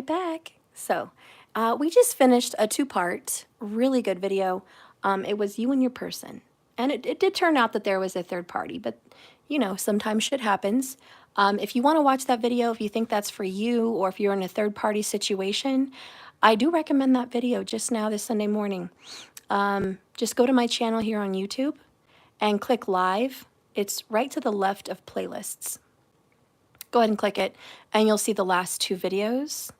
right back. So we just finished a two-part, really good video. It was you and your person. And it did turn out that there was a third party, but you know, sometimes shit happens. If you want to watch that video, if you think that's for you, or if you're in a third party situation, I do recommend that video just now this Sunday morning. Just go to my channel here on YouTube and click live. It's right to the left of playlists. Go ahead and click it and you'll see the last two videos.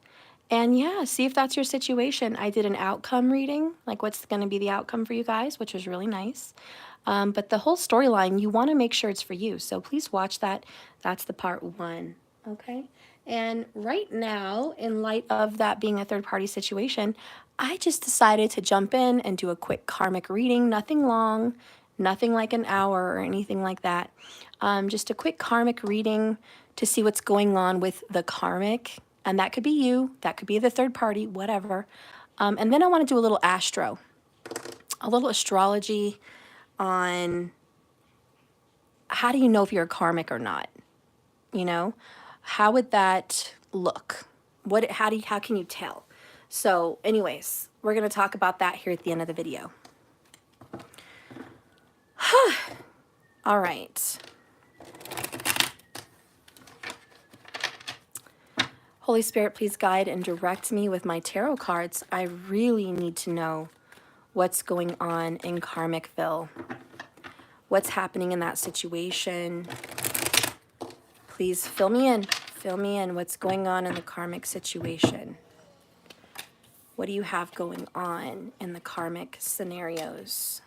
And yeah, see if that's your situation. I did an outcome reading, like what's going to be the outcome for you guys, which was really nice. But the whole storyline, you want to make sure it's for you. So please watch that. That's the part one. Okay. And right now, in light of that being a third party situation, I just decided to jump in and do a quick karmic reading. Nothing long, nothing like an hour or anything like that. Just a quick karmic reading to see what's going on with the karmic. And that could be you, that could be the third party, whatever. And then I want to do a little astro, a little astrology on how do you know if you're a karmic or not? You know, how would that look? How can you tell? So anyways, we're going to talk about that here at the end of the video. All right. Holy Spirit, please guide and direct me with my tarot cards. I really need to know what's going on in Karmicville. What's happening in that situation? Please fill me in. Fill me in. What's going on in the karmic situation? What do you have going on in the karmic scenarios?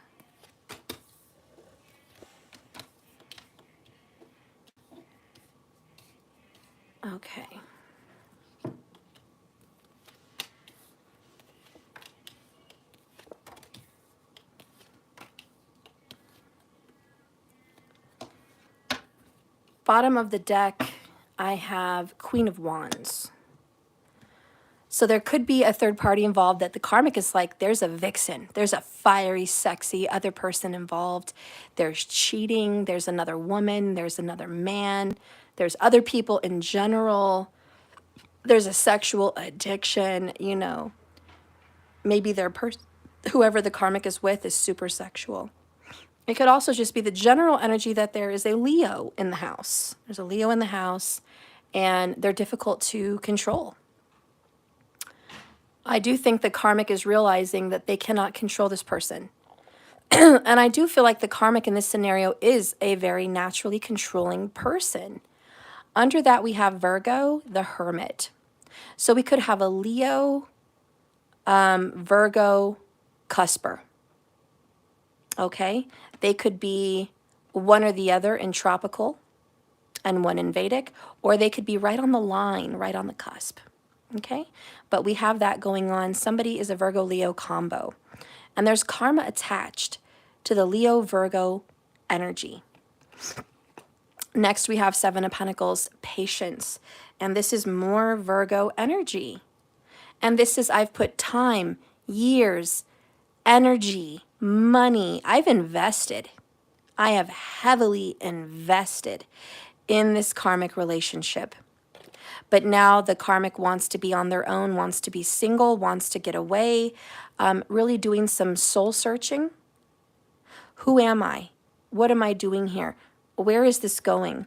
Okay. Bottom of the deck, I have Queen of Wands. So there could be a third party involved that the karmic is like, there's a vixen, there's a fiery, sexy other person involved. There's cheating, there's another woman, there's another man, there's other people in general. There's a sexual addiction, you know. Maybe whoever the karmic is with is super sexual. It could also just be the general energy that there is a Leo in the house. There's a Leo in the house, and they're difficult to control. I do think the karmic is realizing that they cannot control this person. And I do feel like the karmic in this scenario is a very naturally controlling person. Under that, we have Virgo, the Hermit. So we could have a Leo, Virgo, cusper. Okay, they could be one or the other in tropical and one in Vedic, or they could be right on the line, right on the cusp. Okay, but we have that going on. Somebody is a Virgo-Leo combo, and there's karma attached to the Leo-Virgo energy. Next, we have Seven of Pentacles, patience, and this is more Virgo energy. And this is, I've put time, years, energy, money. I've invested. I have heavily invested in this karmic relationship. But now the karmic wants to be on their own, wants to be single, wants to get away, really doing some soul searching. Who am I? What am I doing here? Where is this going?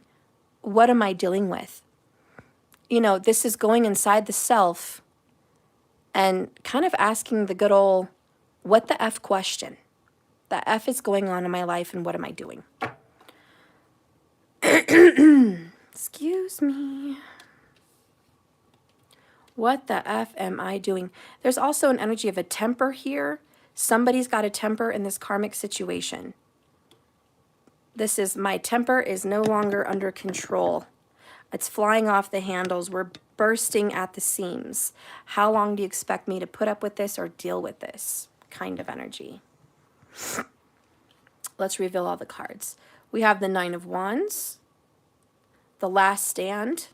What am I dealing with? You know, this is going inside the self and kind of asking the good old, what the F question? The F is going on in my life and what am I doing? Excuse me. What the F am I doing? There's also an energy of a temper here. Somebody's got a temper in this karmic situation. This is, my temper is no longer under control. It's flying off the handles. We're bursting at the seams. How long do you expect me to put up with this or deal with this kind of energy? Let's reveal all the cards. We have the Nine of Wands, the Last Stand.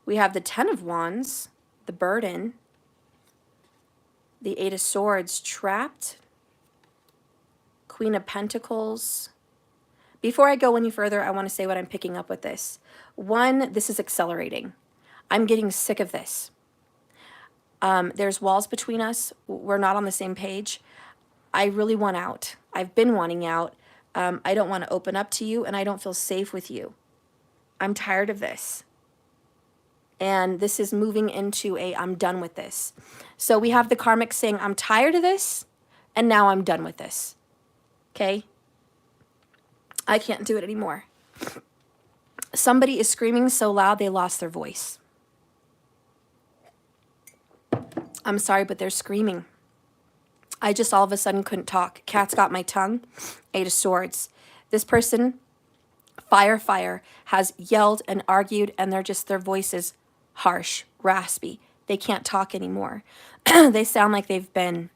We have the Ten of Wands, the Burden, the Eight of Swords, Trapped, Queen of Pentacles. Before I go any further, I want to say what I'm picking up with this. One, this is accelerating. I'm getting sick of this. There's walls between us. We're not on the same page. I really want out. I've been wanting out. I don't want to open up to you, and I don't feel safe with you. I'm tired of this. And this is moving into a I'm done with this. So we have the karmic saying, I'm tired of this, and now I'm done with this. Okay? I can't do it anymore. Somebody is screaming so loud they lost their voice. I'm sorry, but they're screaming. I just all of a sudden couldn't talk. Cat's got my tongue. Eight of Swords. This person, fire, has yelled and argued, and their voice is harsh, raspy. They can't talk anymore. They sound like they've been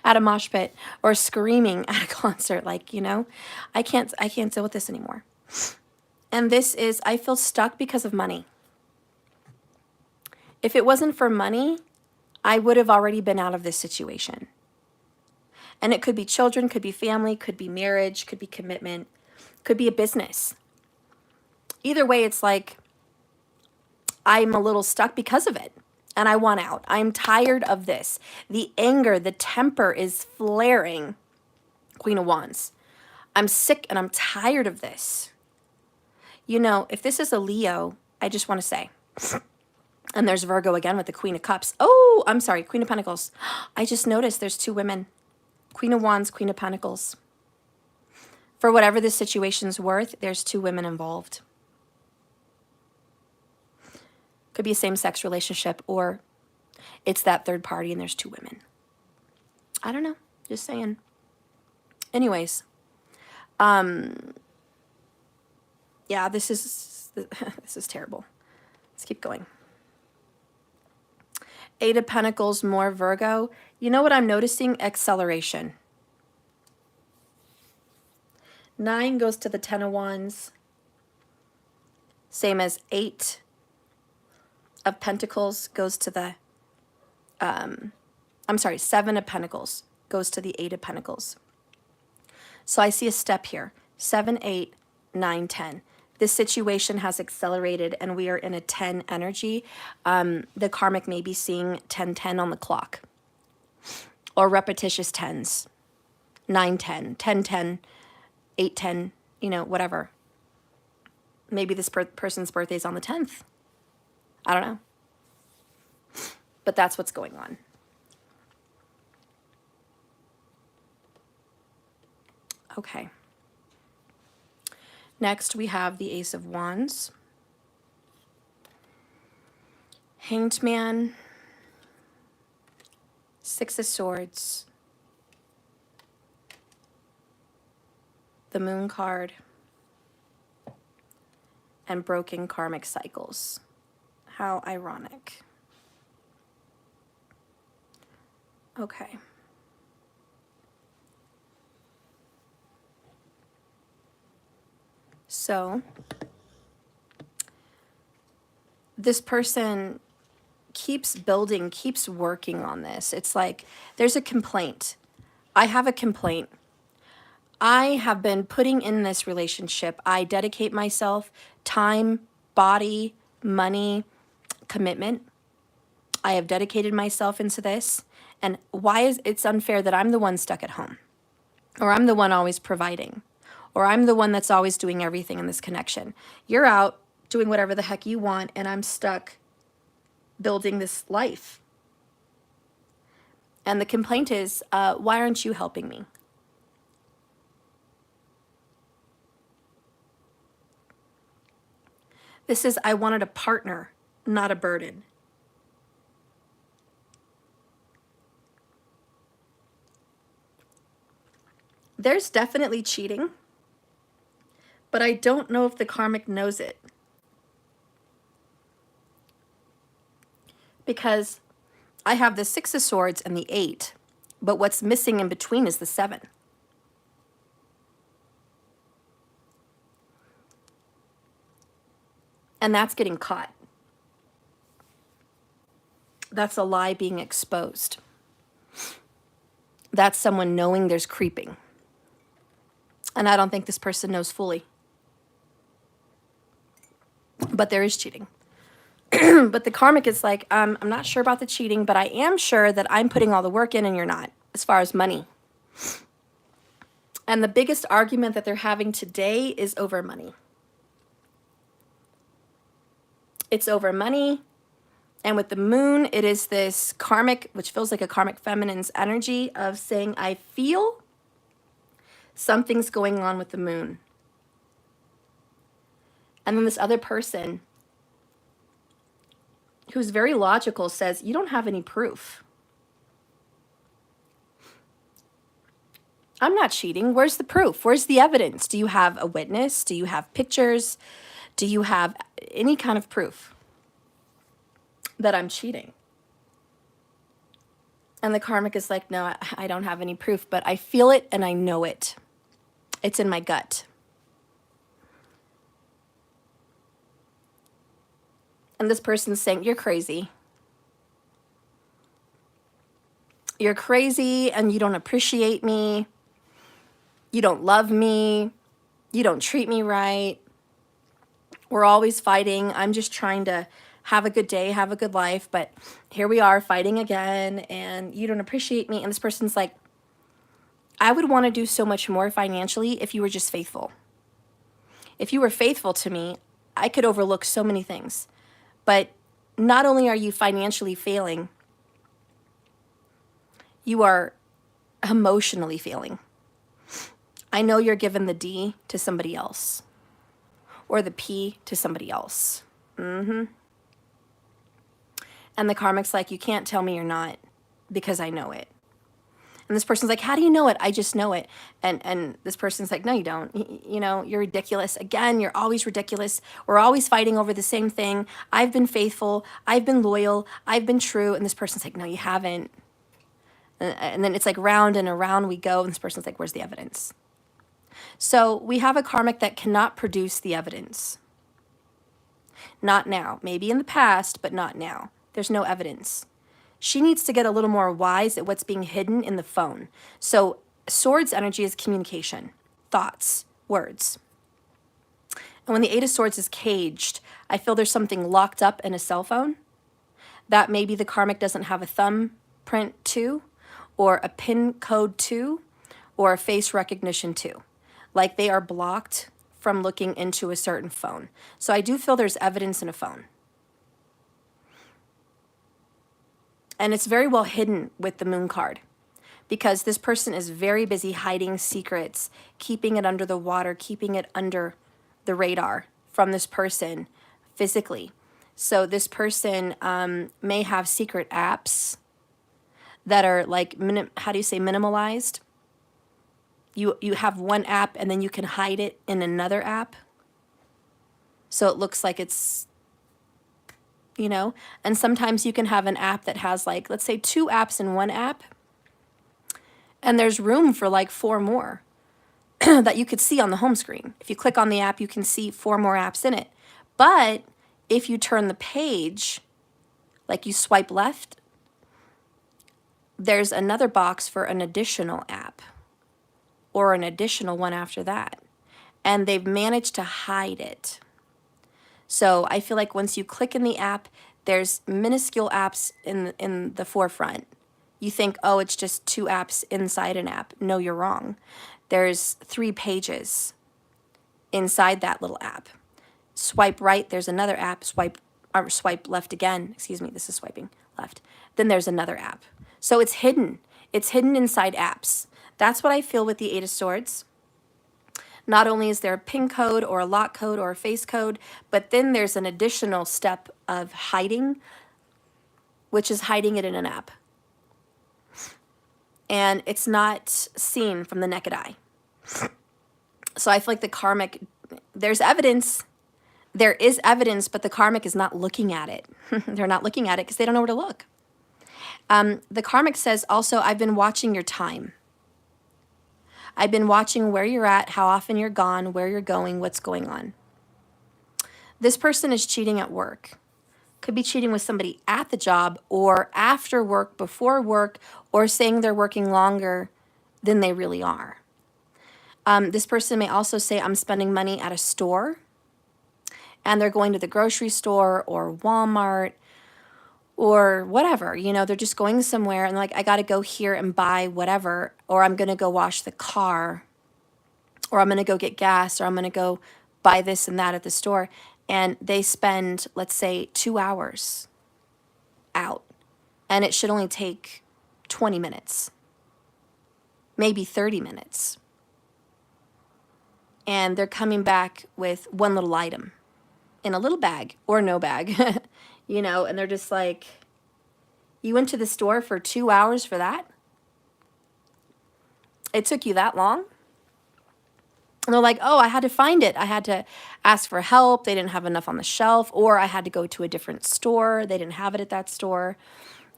at a mosh pit or screaming at a concert. Like, you know, I can't deal with this anymore. And this is, I feel stuck because of money. If it wasn't for money, I would have already been out of this situation. And it could be children, could be family, could be marriage, could be commitment, could be a business. Either way, it's like I'm a little stuck because of it. And I want out. I'm tired of this. The anger, the temper is flaring. Queen of Wands. I'm sick and I'm tired of this. You know, if this is a Leo, I just want to say, and there's Virgo again with the Queen of Cups. Oh, I'm sorry, Queen of Pentacles. I just noticed there's two women. Queen of Wands, Queen of Pentacles. For whatever this situation's worth, there's two women involved. Could be a same-sex relationship, or it's that third party and there's two women. I don't know. Just saying. Anyways. Yeah, this is terrible. Let's keep going. Eight of Pentacles, more Virgo. You know what I'm noticing? Acceleration. 9 goes to the Ten of Wands. Same as 8 of Pentacles goes to the, 7 of Pentacles goes to the 8 of Pentacles. So I see a step here. 7, 8, 9, 10. This situation has accelerated and we are in a 10 energy. The karmic may be seeing 10, 10 on the clock. Or repetitious 10s. 9, 10, 10, 10, 8, 10, you know, whatever. Maybe this person's birthday is on the 10th. I don't know. But that's what's going on. Okay. Next, we have the Ace of Wands. Hanged Man. Six of Swords. The Moon card. And broken karmic cycles. How ironic. Okay. So, this person keeps building, keeps working on this. It's like there's a complaint. I have a complaint. I have been putting in this relationship. I dedicate myself, time, body, money, commitment. I have dedicated myself into this. And why is it's unfair that I'm the one stuck at home? Or I'm the one always providing? Or I'm the one that's always doing everything in this connection? You're out doing whatever the heck you want, and I'm stuck building this life. And the complaint is, why aren't you helping me? This is, I wanted a partner, not a burden. There's definitely cheating, but I don't know if the karmic knows it. Because I have the Six of Swords and the 8, but what's missing in between is the 7. And that's getting caught. That's a lie being exposed. That's someone knowing there's creeping. And I don't think this person knows fully. But there is cheating. But the karmic is like, I'm not sure about the cheating, but I am sure that I'm putting all the work in and you're not, as far as money. And the biggest argument that they're having today is over money. It's over money. And with the moon, it is this karmic, which feels like a karmic feminine's energy of saying, I feel something's going on with the moon. And then this other person who's very logical says, you don't have any proof. I'm not cheating. Where's the proof? Where's the evidence? Do you have a witness? Do you have pictures? Do you have any kind of proof that I'm cheating? And the karmic is like, no, I don't have any proof, but I feel it and I know it. It's in my gut. And this person's saying, you're crazy. You're crazy and you don't appreciate me. You don't love me. You don't treat me right. We're always fighting. I'm just trying to have a good day, have a good life, but here we are fighting again and you don't appreciate me. And this person's like, I would want to do so much more financially if you were just faithful. If you were faithful to me, I could overlook so many things. But not only are you financially failing, you are emotionally failing. I know you're giving the D to somebody else or the P to somebody else. And the karmic's like, you can't tell me you're not because I know it. And this person's like, how do you know it? I just know it. And this person's like, no, you don't. You know, you're ridiculous. Again, you're always ridiculous. We're always fighting over the same thing. I've been faithful. I've been loyal. I've been true. And this person's like, no, you haven't. And then it's like round and around we go. And this person's like, where's the evidence? So we have a karmic that cannot produce the evidence. Not now. Maybe in the past, but not now. There's no evidence. She needs to get a little more wise at what's being hidden in the phone. So Swords energy is communication, thoughts, words. And when the Eight of Swords is caged, I feel there's something locked up in a cell phone that maybe the karmic doesn't have a thumbprint to, or a PIN code to, or a face recognition to. Like they are blocked from looking into a certain phone. So I do feel there's evidence in a phone. And it's very well hidden with the moon card because this person is very busy hiding secrets, keeping it under the water, keeping it under the radar from this person physically. So this person may have secret apps that are like, how do you say, minimalized? You have one app and then you can hide it in another app. So it looks like it's, you know, and sometimes you can have an app that has like, let's say 2 apps in one app, and there's room for like 4 more that you could see on the home screen. If you click on the app, you can see 4 more apps in it. But if you turn the page, like you swipe left, there's another box for an additional app or an additional one after that. And they've managed to hide it. So I feel like once you click in the app, there's minuscule apps in the forefront. You think, oh, it's just 2 apps inside an app. No, you're wrong. There's 3 pages inside that little app. Swipe right, there's another app. Swipe left again. Excuse me, this is swiping left. Then there's another app. So it's hidden. It's hidden inside apps. That's what I feel with the Eight of Swords. Not only is there a PIN code or a lock code or a face code, but then there's an additional step of hiding, which is hiding it in an app. And it's not seen from the naked eye. So I feel like the karmic, there's evidence. There is evidence, but the karmic is not looking at it. They're not looking at it because they don't know where to look. The karmic says also, I've been watching your time. I've been watching where you're at, how often you're gone, where you're going, what's going on. This person is cheating at work. Could be cheating with somebody at the job or after work, before work, or saying they're working longer than they really are. This person may also say, I'm spending money at a store. and they're going to the grocery store or Walmart or whatever, you know, they're just going somewhere and like, I got to go here and buy whatever, or I'm going to go wash the car, or I'm going to go get gas, or I'm going to go buy this and that at the store. And they spend, let's say, 2 hours out, and it should only take 20 minutes, maybe 30 minutes. And they're coming back with one little item in a little bag or no bag, you know, and they're just like, you went to the store for 2 hours for that? It took you that long? And they're like, oh, I had to find it. I had to ask for help. They didn't have enough on the shelf, or I had to go to a different store. They didn't have it at that store,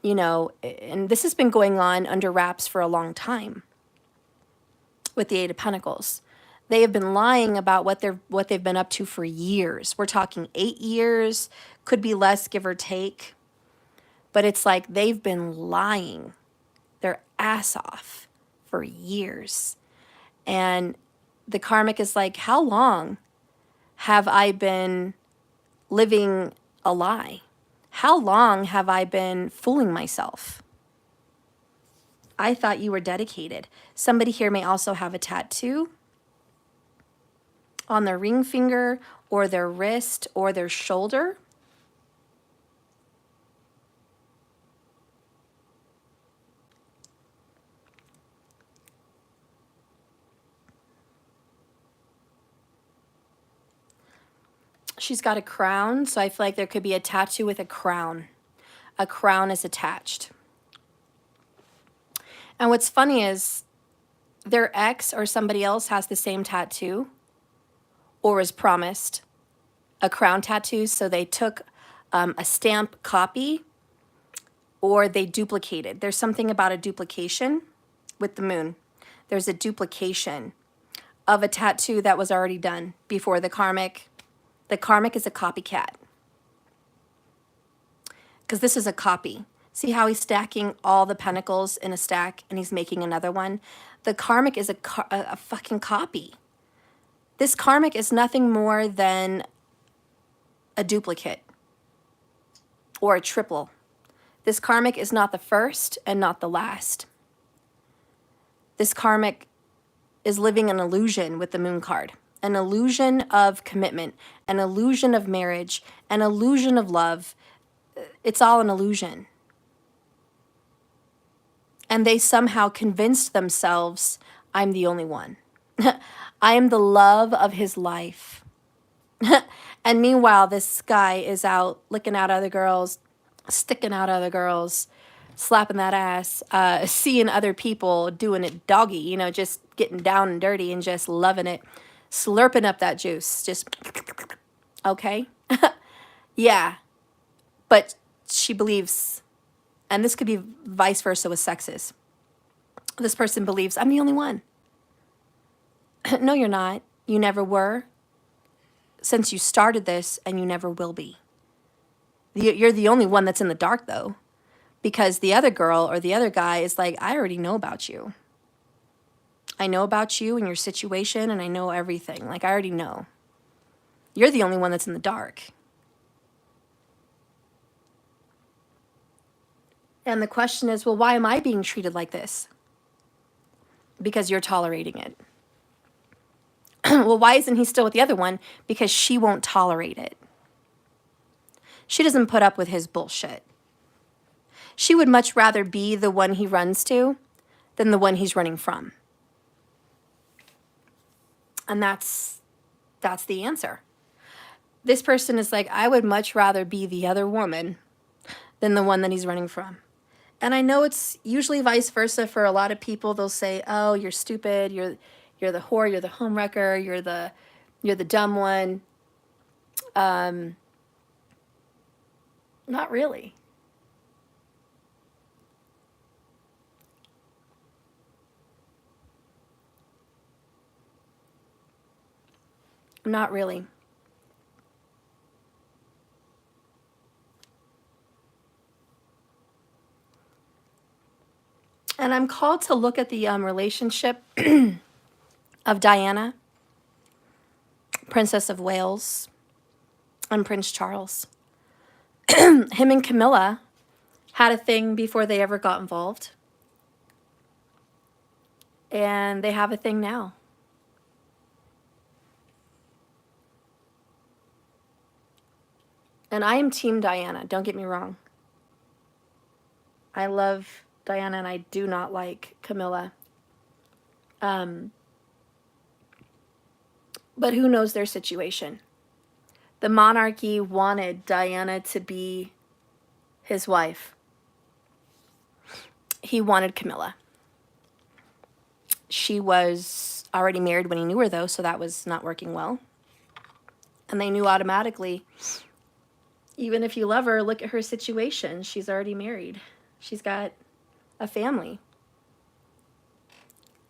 you know, and this has been going on under wraps for a long time with the Eight of Pentacles. They have been lying about what they've been up to for years. We're talking 8 years, could be less, give or take. But it's like they've been lying their ass off for years. And the karmic is like, how long have I been living a lie? How long have I been fooling myself? I thought you were dedicated. Somebody here may also have a tattoo on their ring finger or their wrist or their shoulder. She's got a crown, so I feel like there could be a tattoo with a crown. A crown is attached. And what's funny is their ex or somebody else has the same tattoo or is promised a crown tattoo, so they took a stamp copy or they duplicated. There's something about a duplication with the moon. There's a duplication of a tattoo that was already done before the karmic. The karmic is a copycat, because this is a copy. See how he's stacking all the pentacles in a stack and he's making another one? The karmic is a fucking copy. This karmic is nothing more than a duplicate or a triple. This karmic is not the first and not the last. This karmic is living an illusion with the moon card. An illusion of commitment, an illusion of marriage, an illusion of love. It's all an illusion. And they somehow convinced themselves, I'm the only one. I am the love of his life. And meanwhile, this guy is out licking out other girls, sticking out other girls, slapping that ass, seeing other people doing it doggy, you know, just getting down and dirty and just loving it. Slurping up that juice, just, okay? Yeah, but she believes, and this could be vice versa with sexes. This person believes, I'm the only one. No, you're not. You never were. Since you started this, and you never will be. You're the only one that's in the dark, though, because the other girl or the other guy is like, I already know about you. I know about you and your situation, and I know everything. Like, I already know. You're the only one that's in the dark. And the question is, well, why am I being treated like this? Because you're tolerating it. Well, why isn't he still with the other one? Because she won't tolerate it. She doesn't put up with his bullshit. She would much rather be the one he runs to than the one he's running from. And that's the answer. This person is like, I would much rather be the other woman than the one that he's running from. And I know it's usually vice versa for a lot of people. They'll say, oh, you're stupid, you're the whore, you're the homewrecker, you're the dumb one. Not really. Not really. And I'm called to look at the relationship of Diana, Princess of Wales, and Prince Charles. Him and Camilla had a thing before they ever got involved. And they have a thing now. And I am Team Diana, don't get me wrong. I love Diana and I do not like Camilla. But who knows their situation? The monarchy wanted Diana to be his wife. He wanted Camilla. She was already married when he knew her, though, so that was not working well. And they knew automatically, even if you love her, look at her situation. She's already married. She's got a family.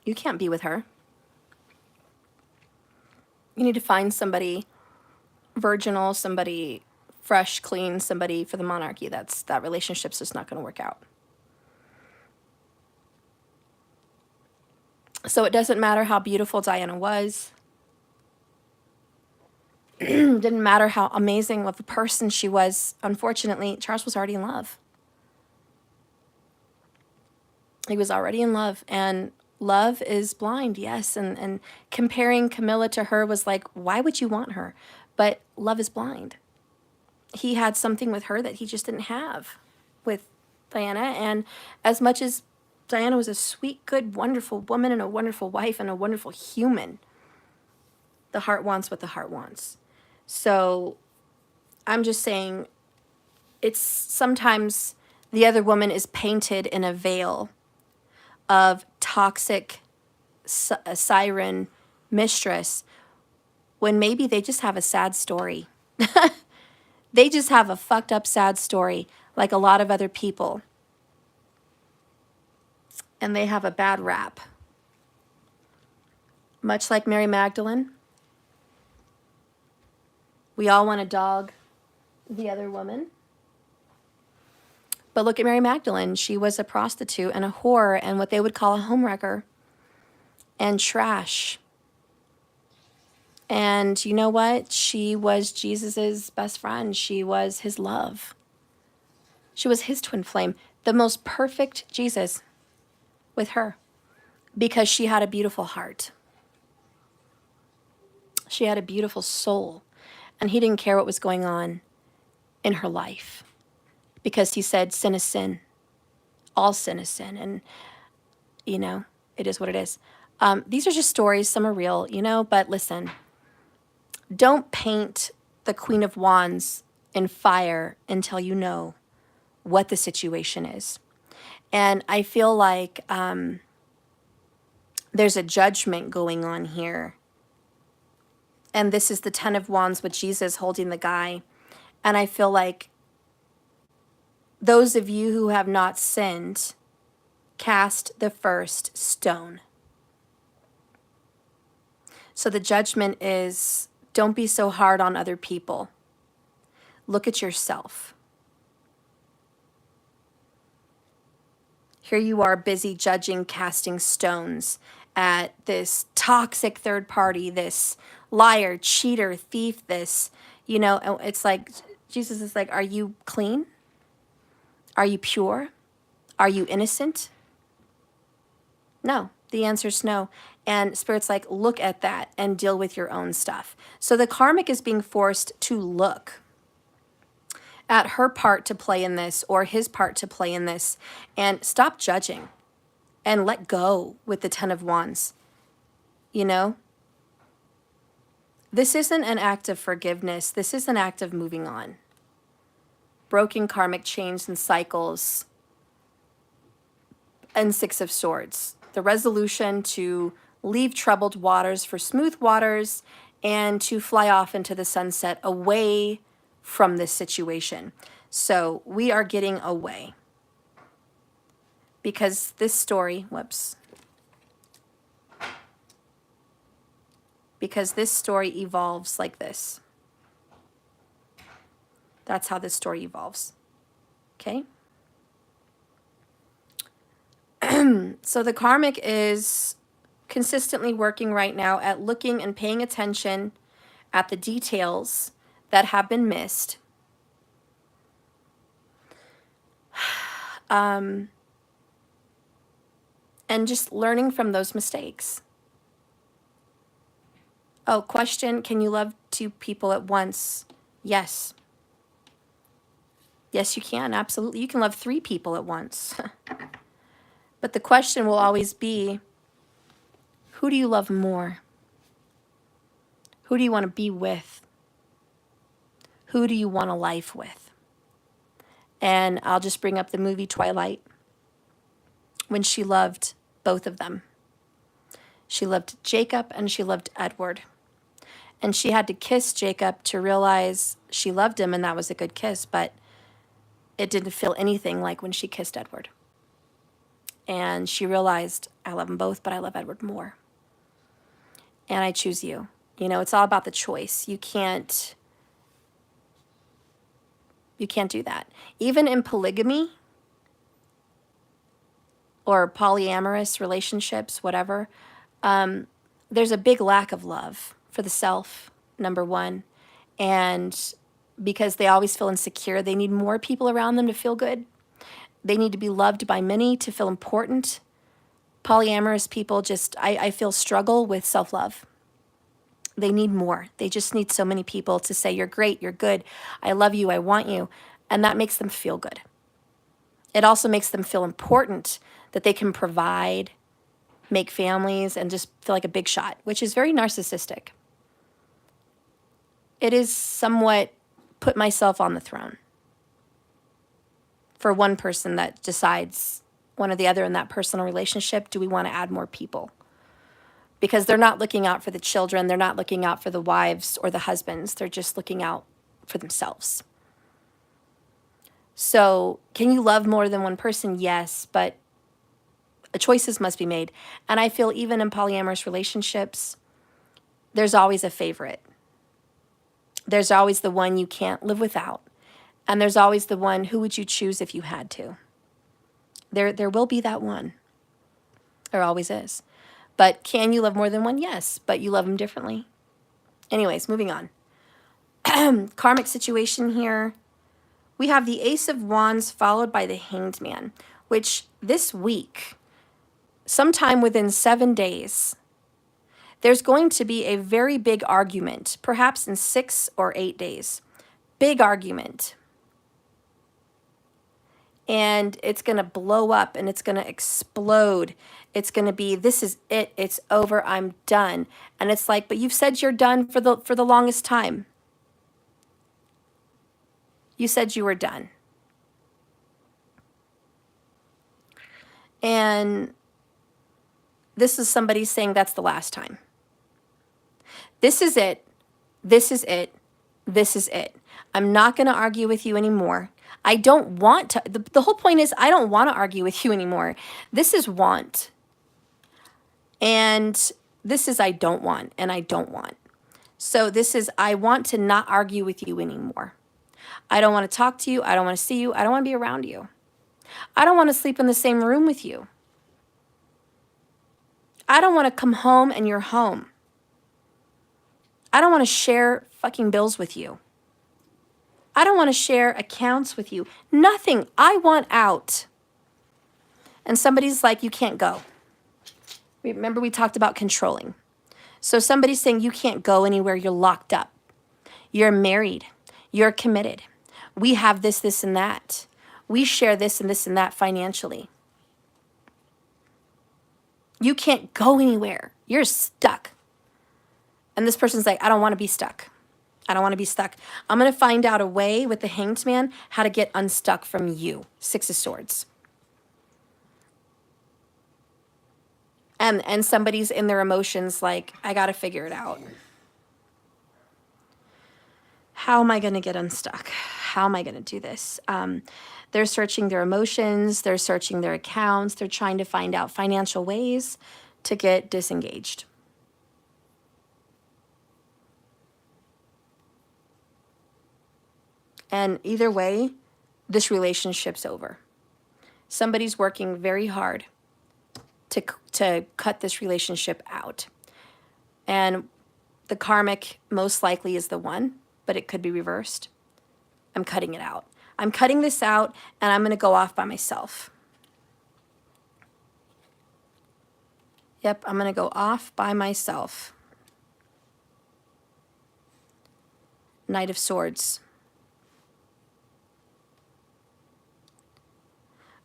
You can't be with her. You need to find somebody virginal, somebody fresh, clean, somebody for the monarchy. That relationship's just not going to work out. So it doesn't matter how beautiful Diana was. Didn't matter how amazing of a person she was. Unfortunately, Charles was already in love. He was already in love, and love is blind, yes. And comparing Camilla to her was like, why would you want her? But love is blind. He had something with her that he just didn't have with Diana. And as much as Diana was a sweet, good, wonderful woman and a wonderful wife and a wonderful human, the heart wants what the heart wants. So I'm just saying, it's sometimes the other woman is painted in a veil of toxic siren mistress when maybe they just have a sad story. They just have a fucked up sad story like a lot of other people. And they have a bad rap. Much like Mary Magdalene. We all want to dog the other woman. But look at Mary Magdalene. She was a prostitute and a whore and what they would call a homewrecker. And trash. And you know what? She was Jesus's best friend. She was his love. She was his twin flame. The most perfect Jesus with her. Because she had a beautiful heart. She had a beautiful soul. And he didn't care what was going on in her life. Because he said, sin is sin. All sin is sin. And, you know, it is what it is. These are just stories. Some are real, you know. But listen, don't paint the Queen of Wands in fire until you know what the situation is. And I feel like there's a judgment going on here. And this is the Ten of Wands with Jesus holding the guy. And I feel like those of you who have not sinned, cast the first stone. So the judgment is, don't be so hard on other people. Look at yourself. Here you are busy judging, casting stones at this toxic third party, this liar, cheater, thief, this, you know, it's like, Jesus is like, are you clean? Are you pure? Are you innocent? No, the answer is no. And Spirit's like, look at that and deal with your own stuff. So the karmic is being forced to look at her part to play in this or his part to play in this and stop judging and let go with the Ten of Wands. You know? This isn't an act of forgiveness. This is an act of moving on. Broken karmic chains and cycles. And Six of Swords. The resolution to leave troubled waters for smooth waters and to fly off into the sunset away from this situation. So we are getting away. Because this story, because this story evolves like this. That's how this story evolves. Okay? So the karmic is consistently working right now at looking and paying attention at the details that have been missed. And just learning from those mistakes. Oh, question, can you love 2 people at once? Yes. Yes, you can, absolutely. You can love 3 people at once. But the question will always be, who do you love more? Who do you want to be with? Who do you want a life with? And I'll just bring up the movie Twilight, when she loved both of them. She loved Jacob and she loved Edward. And she had to kiss Jacob to realize she loved him, and that was a good kiss, but it didn't feel anything like when she kissed Edward. And she realized, I love them both, but I love Edward more. And I choose you. You know, it's all about the choice. You can't do that. Even in polygamy or polyamorous relationships, whatever, there's a big lack of love for the self, number one. And because they always feel insecure, they need more people around them to feel good. They need to be loved by many to feel important. Polyamorous people just, I feel, struggle with self-love. They need more. They just need so many people to say, you're great, you're good, I love you, I want you. And that makes them feel good. It also makes them feel important, that they can provide, make families, and just feel like a big shot, which is very narcissistic. It is somewhat put myself on the throne for one person that decides, one or the other in that personal relationship, do we want to add more people? Because they're not looking out for the children, they're not looking out for the wives or the husbands, they're just looking out for themselves. So, can you love more than one person? Yes, but choices must be made. And I feel even in polyamorous relationships, there's always a favorite. There's always the one you can't live without. And there's always the one, who would you choose if you had to? There will be that one. There always is. But can you love more than one? Yes, but you love them differently. Anyways, moving on. Karmic situation here. We have the Ace of Wands followed by the Hanged Man, which this week, sometime within 7 days, there's going to be a very big argument, perhaps in 6 or 8 days. Big argument. And it's going to blow up and it's going to explode. It's going to be, this is it, it's over, I'm done. And it's like, but you've said you're done for the longest time. You said you were done. And this is somebody saying that's the last time. This is it. This is it. This is it. I'm not going to argue with you anymore. I don't want to. The whole point is I don't want to argue with you anymore. This is want. And this is I don't want, and I don't want. So this is I want to not argue with you anymore. I don't want to talk to you. I don't want to see you. I don't want to be around you. I don't want to sleep in the same room with you. I don't want to come home and you're home. I don't want to share fucking bills with you. I don't want to share accounts with you. Nothing. I want out. And somebody's like, you can't go. Remember we talked about controlling. So somebody's saying you can't go anywhere. You're locked up. You're married. You're committed. We have this, this, and that. We share this and this and that financially. You can't go anywhere. You're stuck. And this person's like, I don't want to be stuck. I don't want to be stuck. I'm going to find out a way with the Hanged Man how to get unstuck from you. 6 of Swords. And somebody's in their emotions like, I got to figure it out. How am I going to get unstuck? How am I going to do this? They're searching their emotions. They're searching their accounts. They're trying to find out financial ways to get disengaged. And either way, this relationship's over. Somebody's working very hard to cut this relationship out. And the karmic most likely is the one, but it could be reversed. I'm cutting it out. I'm cutting this out, and I'm going to go off by myself. Yep, I'm going to go off by myself. Knight of Swords.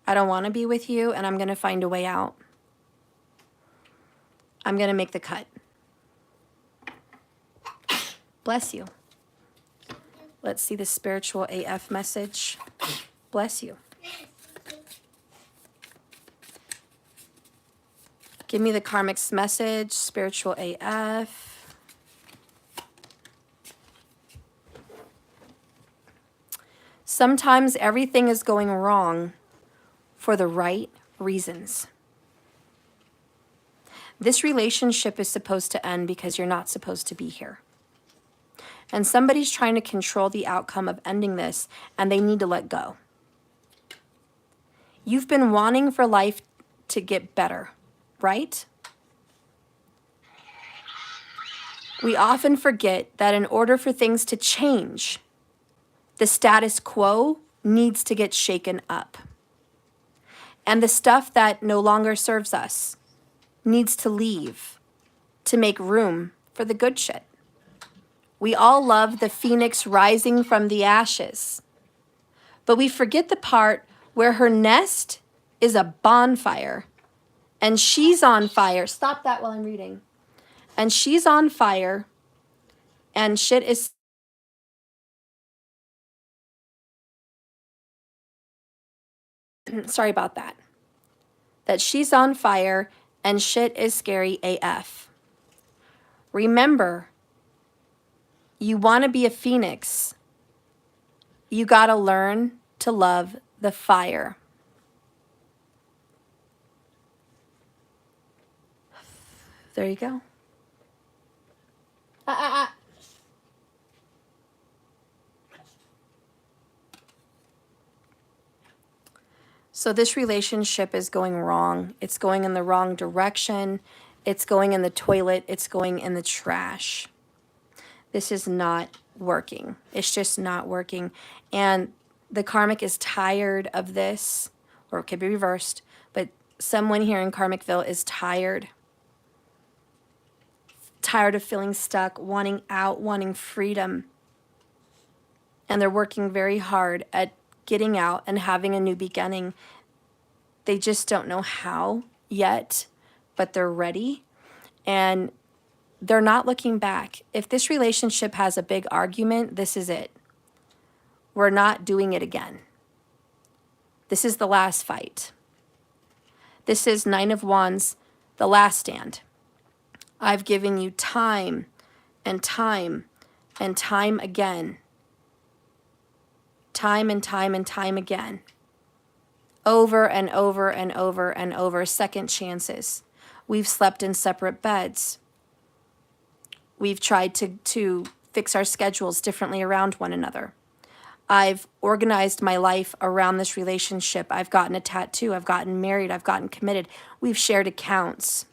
I don't want to be with you, and I'm going to find a way out. I'm going to make the cut. Bless you. Let's see the spiritual AF message. Bless you. Give me the Karmic's message, spiritual AF. Sometimes everything is going wrong for the right reasons. This relationship is supposed to end because you're not supposed to be here. And somebody's trying to control the outcome of ending this, and they need to let go. You've been wanting for life to get better, right? We often forget that in order for things to change, the status quo needs to get shaken up. And the stuff that no longer serves us needs to leave to make room for the good shit. We all love the phoenix rising from the ashes, but we forget the part where her nest is a bonfire and she's on fire. Stop that while I'm reading. And she's on fire and shit is... Sorry about that. That she's on fire and shit is scary AF. Remember, you want to be a phoenix. You got to learn to love the fire. There you go. So this relationship is going wrong. It's going in the wrong direction. It's going in the toilet. It's going in the trash. This is not working. It's just not working. And the karmic is tired of this, or it could be reversed, but someone here in Karmicville is tired. Tired of feeling stuck, wanting out, wanting freedom. And they're working very hard at getting out and having a new beginning. They just don't know how yet, but they're ready. And they're not looking back. If this relationship has a big argument, this is it. We're not doing it again. This is the last fight. This is 9 of Wands, the last stand. I've given you time and time and time again. Time and time and time again. Over and over and over and over. Second chances. We've slept in separate beds. We've tried to fix our schedules differently around one another. I've organized my life around this relationship. I've gotten a tattoo. I've gotten married. I've gotten committed. We've shared accounts.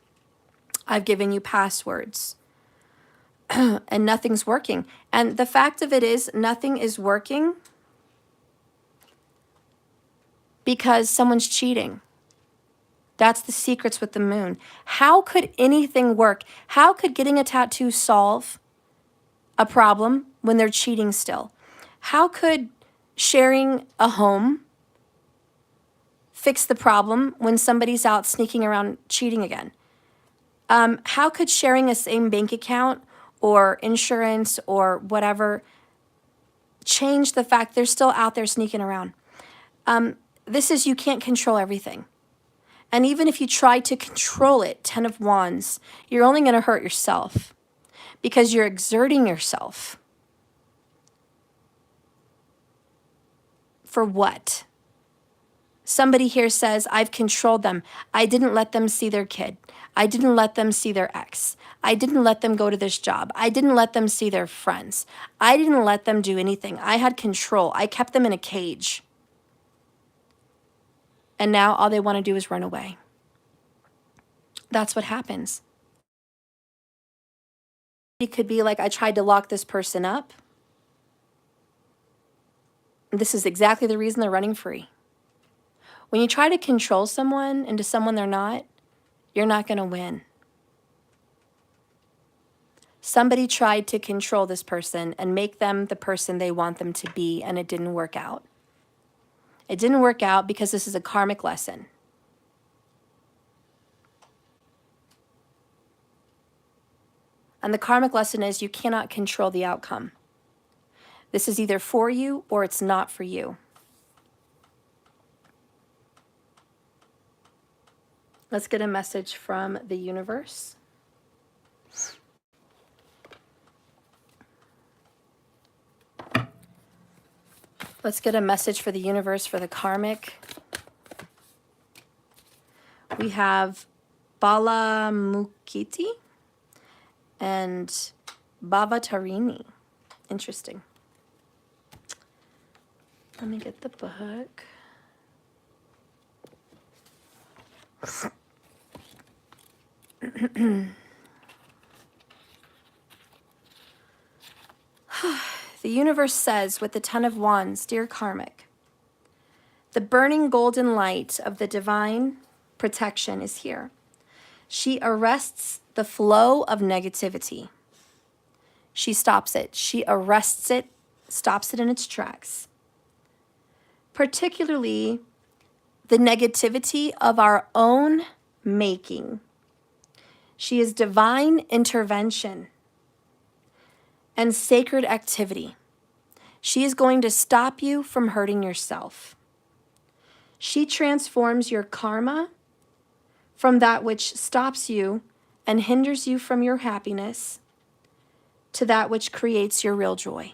I've given you passwords. And nothing's working. And the fact of it is, nothing is working because someone's cheating. That's the secrets with the moon. How could anything work? How could getting a tattoo solve a problem when they're cheating still? How could sharing a home fix the problem when somebody's out sneaking around cheating again? How could sharing a same bank account or insurance or whatever change the fact they're still out there sneaking around? This is, you can't control everything. And even if you try to control it, 10 of Wands, you're only going to hurt yourself because you're exerting yourself. For what? Somebody here says, I've controlled them. I didn't let them see their kid. I didn't let them see their ex. I didn't let them go to this job. I didn't let them see their friends. I didn't let them do anything. I had control. I kept them in a cage. And now all they want to do is run away. That's what happens. It could be like, I tried to lock this person up. This is exactly the reason they're running free. When you try to control someone into someone they're not, you're not going to win. Somebody tried to control this person and make them the person they want them to be, and it didn't work out. It didn't work out because this is a karmic lesson. And the karmic lesson is you cannot control the outcome. This is either for you or it's not for you. Let's get a message from the universe. Let's get a message for the universe for the karmic. We have Balamukiti and Bhavatarini. Interesting. Let me get the book. The universe says with the Ten of Wands, dear karmic, the burning golden light of the divine protection is here. She arrests the flow of negativity. She stops it. She arrests it, stops it in its tracks. Particularly the negativity of our own making. She is divine intervention and sacred activity. She is going to stop you from hurting yourself. She transforms your karma from that which stops you and hinders you from your happiness to that which creates your real joy.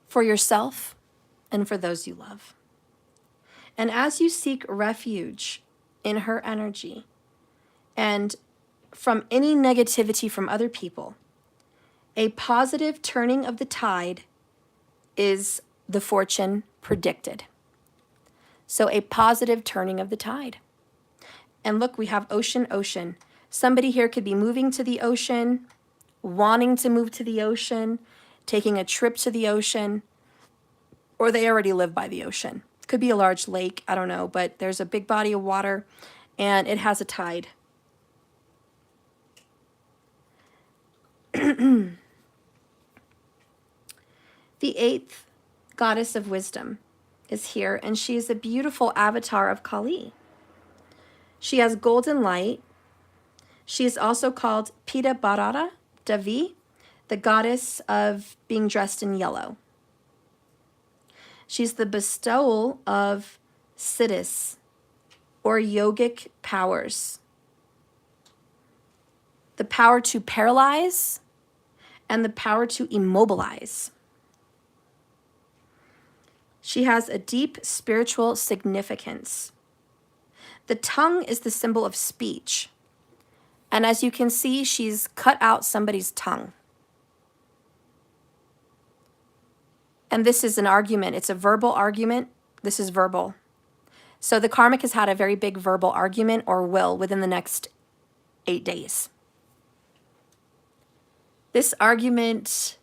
For yourself and for those you love. And as you seek refuge in her energy and from any negativity from other people, a positive turning of the tide is the fortune predicted. So a positive turning of the tide. And look, we have ocean, ocean. Somebody here could be moving to the ocean, wanting to move to the ocean, taking a trip to the ocean, or they already live by the ocean. It could be a large lake, I don't know, but there's a big body of water and it has a tide. The eighth goddess of wisdom is here, and she is a beautiful avatar of Kali. She has golden light. She is also called Pita Bharata Devi, the goddess of being dressed in yellow. She's the bestowal of siddhis, or yogic powers. The power to paralyze and the power to immobilize. She has a deep spiritual significance. The tongue is the symbol of speech. And as you can see, she's cut out somebody's tongue. And this is an argument. It's a verbal argument. This is verbal. So the karmic has had a very big verbal argument or will within the next 8 days. This argument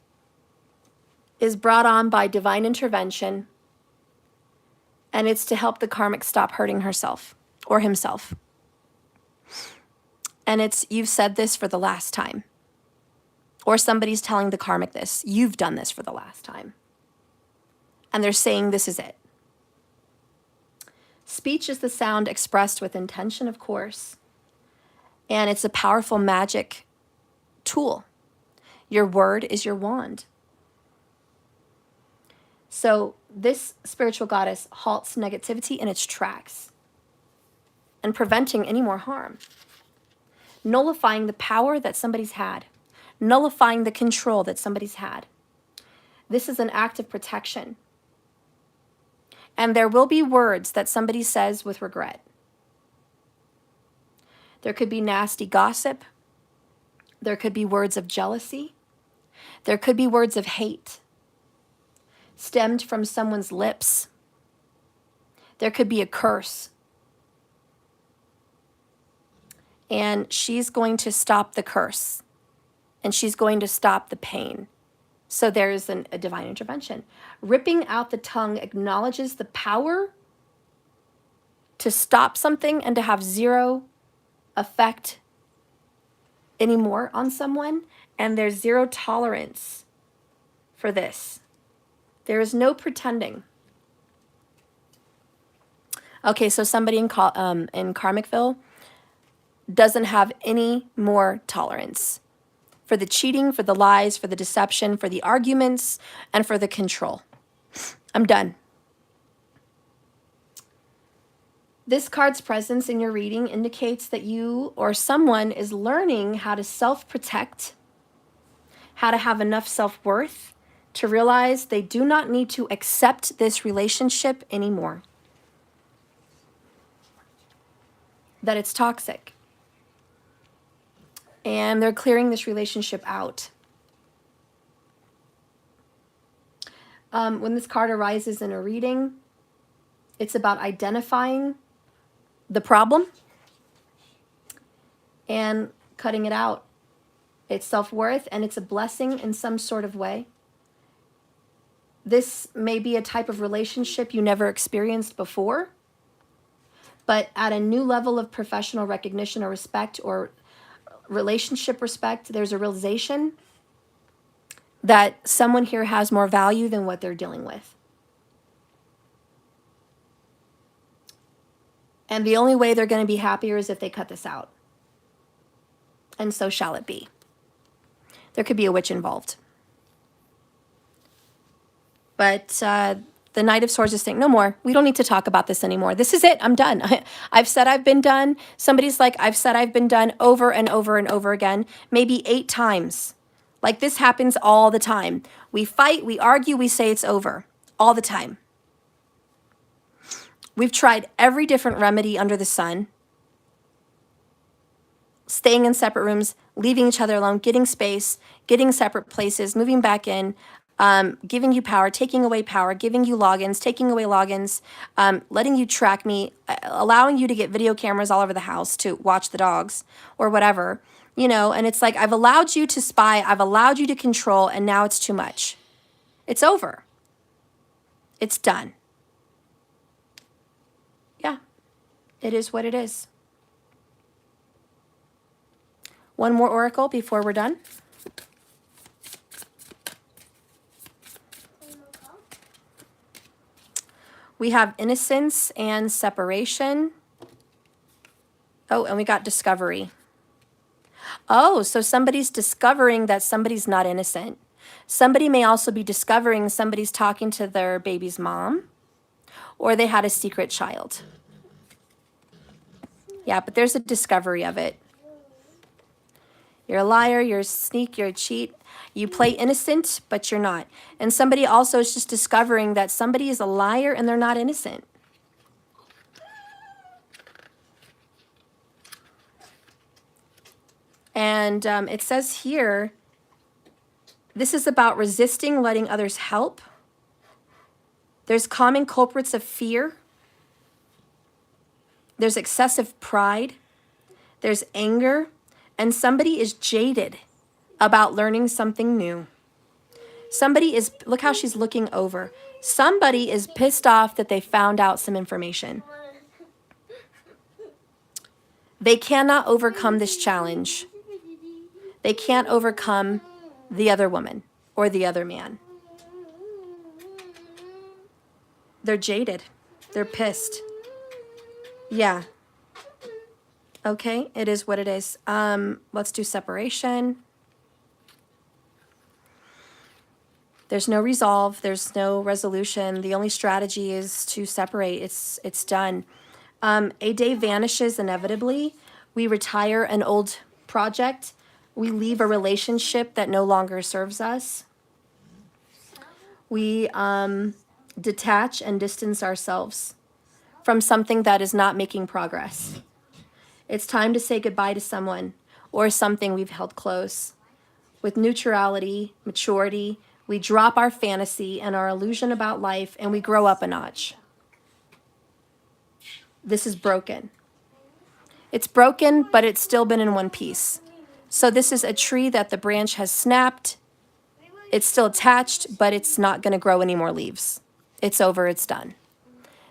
is brought on by divine intervention, and it's to help the karmic stop hurting herself or himself. And it's, you've said this for the last time. Or somebody's telling the karmic this, you've done this for the last time. And they're saying this is it. Speech is the sound expressed with intention, of course. And it's a powerful magic tool. Your word is your wand. So this spiritual goddess halts negativity in its tracks and preventing any more harm. Nullifying the power that somebody's had. Nullifying the control that somebody's had. This is an act of protection. And there will be words that somebody says with regret. There could be nasty gossip. There could be words of jealousy. There could be words of hate stemmed from someone's lips. There could be a curse. And she's going to stop the curse. And she's going to stop the pain. So there's a divine intervention. Ripping out the tongue acknowledges the power to stop something and to have zero effect anymore on someone. And there's zero tolerance for this. There is no pretending. Okay, so somebody in Karmicville doesn't have any more tolerance for the cheating, for the lies, for the deception, for the arguments, and for the control. I'm done. This card's presence in your reading indicates that you or someone is learning how to self-protect, how to have enough self-worth to realize they do not need to accept this relationship anymore, that it's toxic. And they're clearing this relationship out. When this card arises in a reading, it's about identifying the problem and cutting it out. It's self-worth and it's a blessing in some sort of way. This may be a type of relationship you never experienced before, but at a new level of professional recognition or respect or relationship respect, there's a realization that someone here has more value than what they're dealing with. And the only way they're going to be happier is if they cut this out. And so shall it be. There could be a witch involved. But the Knight of Swords is saying, no more. We don't need to talk about this anymore. This is it. I'm done. I've said I've been done. Somebody's like, I've said I've been done over and over and over again, maybe 8 times. Like this happens all the time. We fight, we argue, we say it's over all the time. We've tried every different remedy under the sun. Staying in separate rooms, leaving each other alone, getting space, getting separate places, moving back in, giving you power, taking away power, giving you logins, taking away logins, letting you track me, allowing you to get video cameras all over the house to watch the dogs or whatever. You know, and it's like, I've allowed you to spy, I've allowed you to control, and now it's too much. It's over. It's done. Yeah, it is what it is. One more oracle before we're done. We have innocence and separation. Oh, and we got discovery. Oh, so somebody's discovering that somebody's not innocent. Somebody may also be discovering somebody's talking to their baby's mom, or they had a secret child. Yeah, but there's a discovery of it. You're a liar, you're a sneak, you're a cheat. You play innocent, but you're not. And somebody also is just discovering that somebody is a liar and they're not innocent. And it says here, this is about resisting letting others help. There's common culprits of fear. There's excessive pride. There's anger. And somebody is jaded about learning something new. Somebody is, look how she's looking over. Somebody is pissed off that they found out some information. They cannot overcome this challenge. They can't overcome the other woman or the other man. They're jaded. They're pissed. Yeah. Okay, it is what it is. Let's do separation. There's no resolve. There's no resolution. The only strategy is to separate. It's done. A day vanishes inevitably. We retire an old project. We leave a relationship that no longer serves us. We detach and distance ourselves from something that is not making progress. It's time to say goodbye to someone or something we've held close. With neutrality, maturity, we drop our fantasy and our illusion about life and we grow up a notch. This is broken. It's broken, but it's still been in one piece. So this is a tree that the branch has snapped It's still attached, but it's not going to grow any more leaves. It's over, it's done.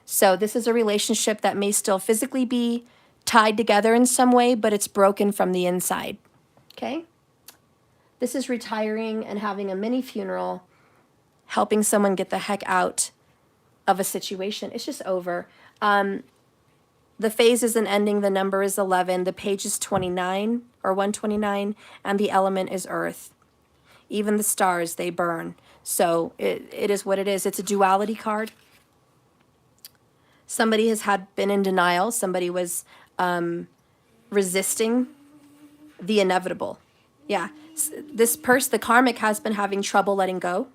So this is a relationship that may still physically be tied together in some way, but it's broken from the inside. Okay? This is retiring and having a mini funeral, helping someone get the heck out of a situation. It's just over. The phase isn't ending. The number is 11. The page is 29 or 129, and the element is earth. Even the stars, they burn. So it is what it is. It's a duality card. Somebody has been in denial. Somebody was resisting the inevitable. Yeah. The karmic has been having trouble letting go.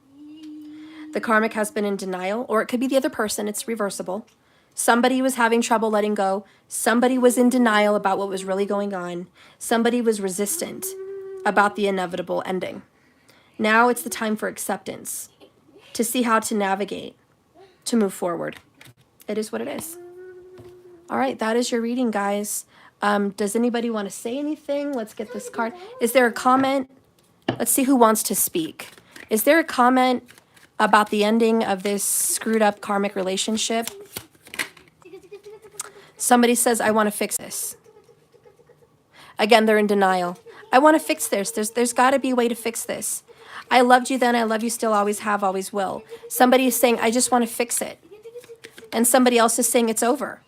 The karmic has been in denial, or it could be the other person. It's reversible. Somebody was having trouble letting go. Somebody was in denial about what was really going on. Somebody was resistant about the inevitable ending. Now it's the time for acceptance, to see how to navigate, to move forward. It is what it is. All right, that is your reading, guys. Does anybody want to say anything? Let's get this card. Is there a comment? Let's see who wants to speak. Is there a comment about the ending of this screwed up karmic relationship? Somebody says, I want to fix this. Again, they're in denial. I want to fix this. There's got to be a way to fix this. I loved you then. I love you still, always have, always will. Somebody is saying, I just want to fix it. And somebody else is saying it's over.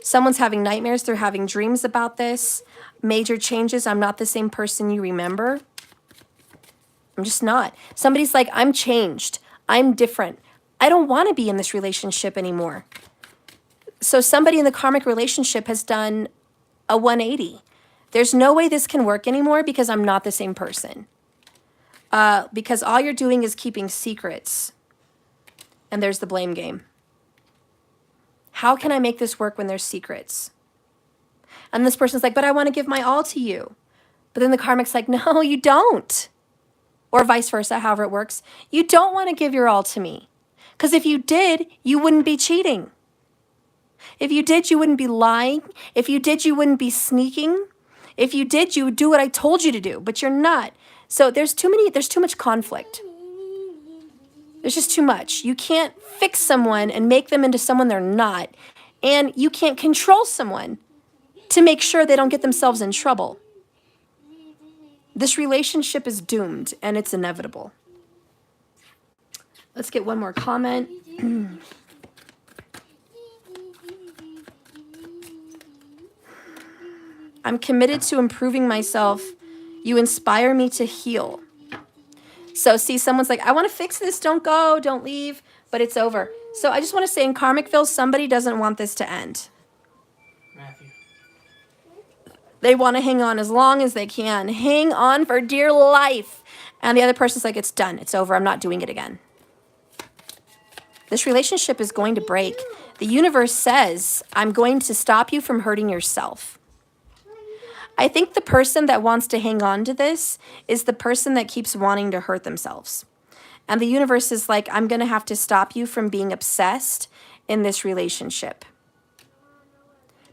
Someone's having nightmares. They're having dreams about this. Major changes. I'm not the same person you remember. I'm just not. Somebody's like, I'm changed. I'm different. I don't want to be in this relationship anymore. So somebody in the karmic relationship has done a 180. There's no way this can work anymore because I'm not the same person. Because all you're doing is keeping secrets. And there's the blame game. How can I make this work when there's secrets? And this person's like, but I want to give my all to you. But then the karmic's like, no, you don't. Or vice versa, however it works. You don't want to give your all to me. Because if you did, you wouldn't be cheating. If you did, you wouldn't be lying. If you did, you wouldn't be sneaking. If you did, you would do what I told you to do, but you're not. So there's too much conflict. There's just too much. You can't fix someone and make them into someone they're not. And you can't control someone to make sure they don't get themselves in trouble. This relationship is doomed and it's inevitable. Let's get one more comment. I'm committed to improving myself. You inspire me to heal. So see, someone's like, I want to fix this. Don't go, don't leave, but it's over. So I just want to say in Karmicville, somebody doesn't want this to end. Matthew. They want to hang on as long as they can. Hang on for dear life. And the other person's like, it's done. It's over. I'm not doing it again. This relationship is going to break. The universe says, I'm going to stop you from hurting yourself. I think the person that wants to hang on to this is the person that keeps wanting to hurt themselves. And the universe is like, I'm going to have to stop you from being obsessed in this relationship.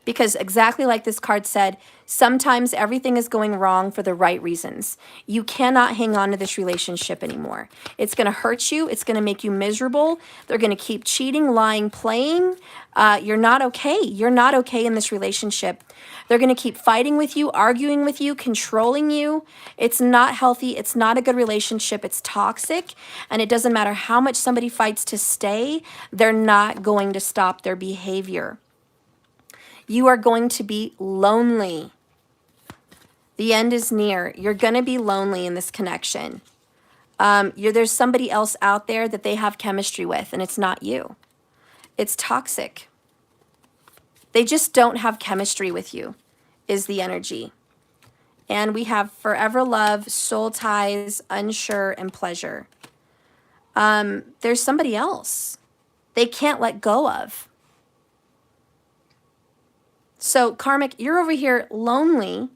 Because exactly like this card said, sometimes everything is going wrong for the right reasons. You cannot hang on to this relationship anymore. It's going to hurt you. It's going to make you miserable. They're going to keep cheating, lying, playing. You're not okay. You're not okay in this relationship. They're going to keep fighting with you, arguing with you, controlling you. It's not healthy. It's not a good relationship. It's toxic. And it doesn't matter how much somebody fights to stay, they're not going to stop their behavior. You are going to be lonely. The end is near. You're going to be lonely in this connection. There's somebody else out there that they have chemistry with, and it's not you. It's toxic. They just don't have chemistry with you, is the energy. And we have forever love, soul ties, unsure, and pleasure. There's somebody else they can't let go of. So, Karmic, you're over here lonely.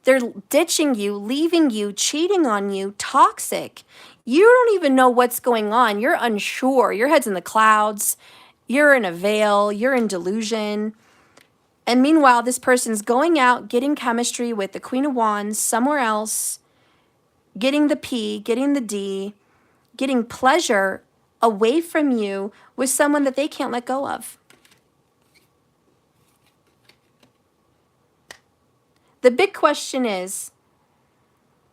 They're ditching you, leaving you, cheating on you, toxic. You don't even know what's going on. You're unsure. Your head's in the clouds. You're in a veil. You're in delusion. And meanwhile, this person's going out, getting chemistry with the Queen of Wands somewhere else, getting the P, getting the D, getting pleasure away from you with someone that they can't let go of. The big question is,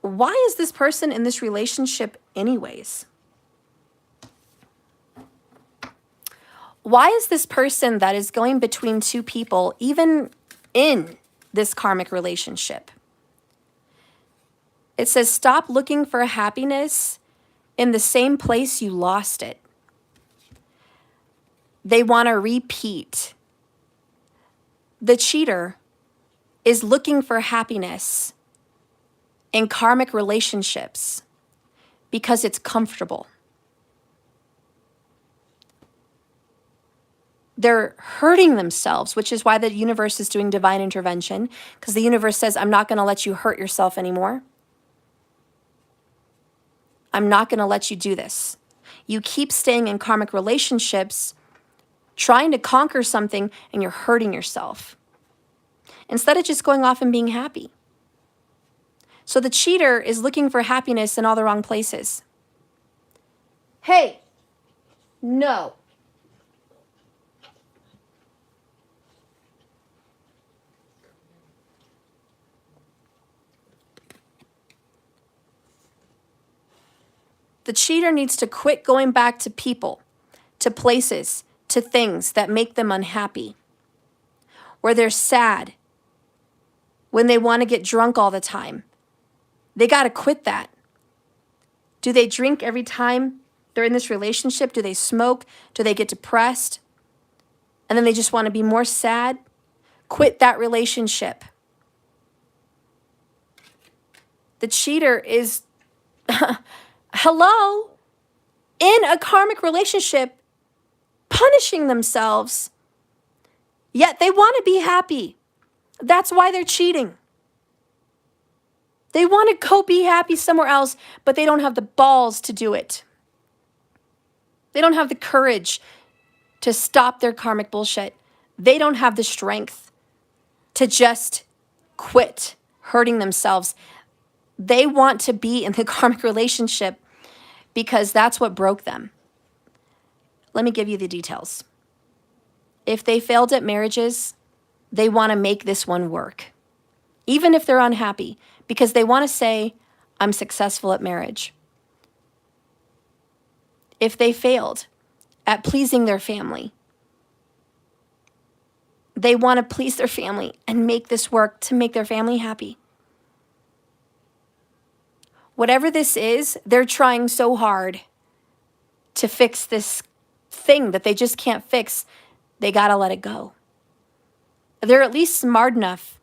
why is this person in this relationship anyways? Why is this person that is going between two people even in this karmic relationship? It says, stop looking for happiness in the same place you lost it. They want to repeat. The cheater is looking for happiness in karmic relationships because it's comfortable. They're hurting themselves, which is why the universe is doing divine intervention, because the universe says, I'm not going to let you hurt yourself anymore. I'm not going to let you do this. You keep staying in karmic relationships, trying to conquer something, and you're hurting yourself instead of just going off and being happy. So the cheater is looking for happiness in all the wrong places. Hey, no. The cheater needs to quit going back to people, to places, to things that make them unhappy, where they're sad, when they want to get drunk all the time. They got to quit that. Do they drink every time they're in this relationship? Do they smoke? Do they get depressed? And then they just want to be more sad? Quit that relationship. The cheater is, hello, in a karmic relationship, punishing themselves, yet they want to be happy. That's why they're cheating. They want to go be happy somewhere else, but they don't have the balls to do it. They don't have the courage to stop their karmic bullshit. They don't have the strength to just quit hurting themselves. They want to be in the karmic relationship because that's what broke them. Let me give you the details. If they failed at marriages, they want to make this one work, even if they're unhappy, because they want to say, I'm successful at marriage. If they failed at pleasing their family, they want to please their family and make this work to make their family happy. Whatever this is, they're trying so hard to fix this thing that they just can't fix. They got to let it go. They're at least smart enough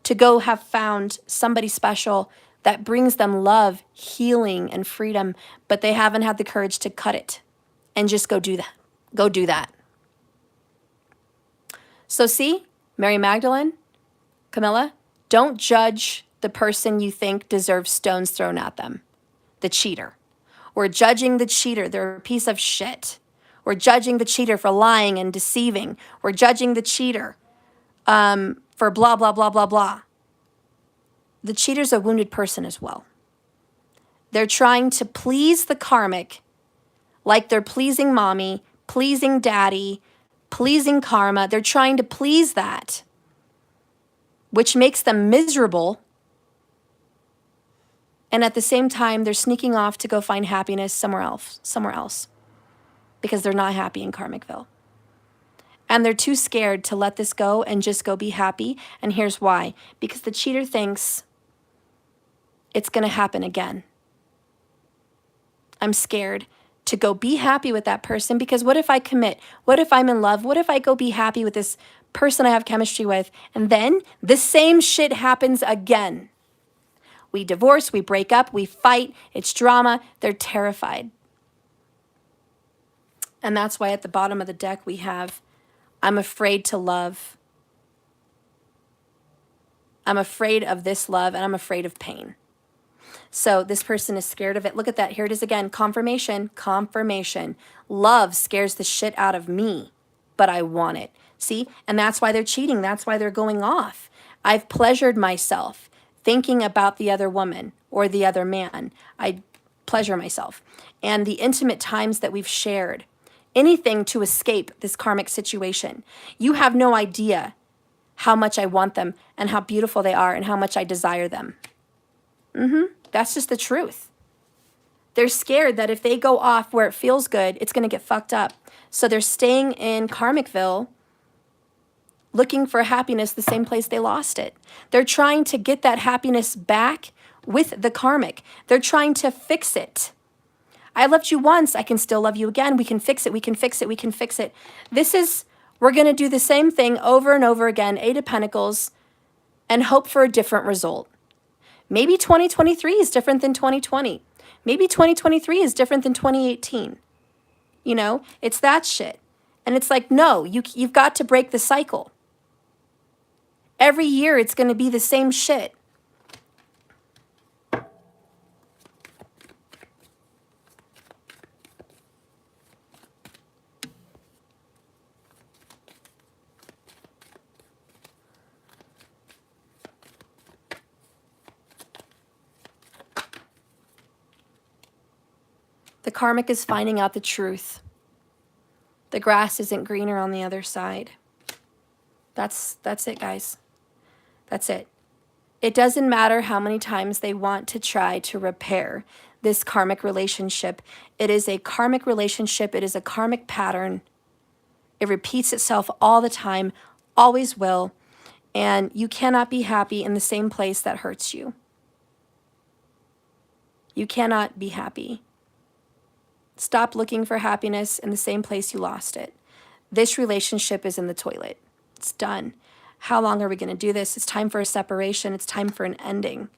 to go have found somebody special that brings them love, healing, and freedom, but they haven't had the courage to cut it and just go do that. Go do that. So see, Mary Magdalene, Camilla, don't judge the person you think deserves stones thrown at them, the cheater. We're judging the cheater. They're a piece of shit. We're judging the cheater for lying and deceiving. We're judging the cheater for blah, blah, blah, blah, blah. The cheater's a wounded person as well. They're trying to please the karmic like they're pleasing mommy, pleasing daddy, pleasing karma. They're trying to please that, which makes them miserable. And at the same time, they're sneaking off to go find happiness somewhere else, because they're not happy in Karmicville. And they're too scared to let this go and just go be happy. And here's why. Because the cheater thinks it's going to happen again. I'm scared to go be happy with that person, because what if I commit? What if I'm in love? What if I go be happy with this person I have chemistry with, and then the same shit happens again? We divorce, we break up, we fight, it's drama. They're terrified. And that's why at the bottom of the deck we have, I'm afraid to love. I'm afraid of this love, and I'm afraid of pain. So this person is scared of it. Look at that. Here it is again. Confirmation, confirmation. Love scares the shit out of me, but I want it. See? And that's why they're cheating. That's why they're going off. I've pleasured myself thinking about the other woman or the other man. I pleasure myself. And the intimate times that we've shared, anything to escape this karmic situation. You have no idea how much I want them and how beautiful they are and how much I desire them. That's just the truth. They're scared that if they go off where it feels good, it's going to get fucked up. So they're staying in Karmicville looking for happiness the same place they lost it. They're trying to get that happiness back with the karmic. They're trying to fix it. I loved you once, I can still love you again. We can fix it, we can fix it, we can fix it. We're going to do the same thing over and over again, Eight of Pentacles, and hope for a different result. Maybe 2023 is different than 2020. Maybe 2023 is different than 2018. You know, it's that shit. And it's like, no, you've got to break the cycle. Every year it's going to be the same shit. The karmic is finding out the truth. The grass isn't greener on the other side. That's it, guys. That's it. It doesn't matter how many times they want to try to repair this karmic relationship. It is a karmic relationship. It is a karmic pattern. It repeats itself all the time, always will. And you cannot be happy in the same place that hurts you. You cannot be happy. Stop looking for happiness in the same place you lost it. This relationship is in the toilet. It's done. How long are we going to do this? It's time for a separation. It's time for an ending.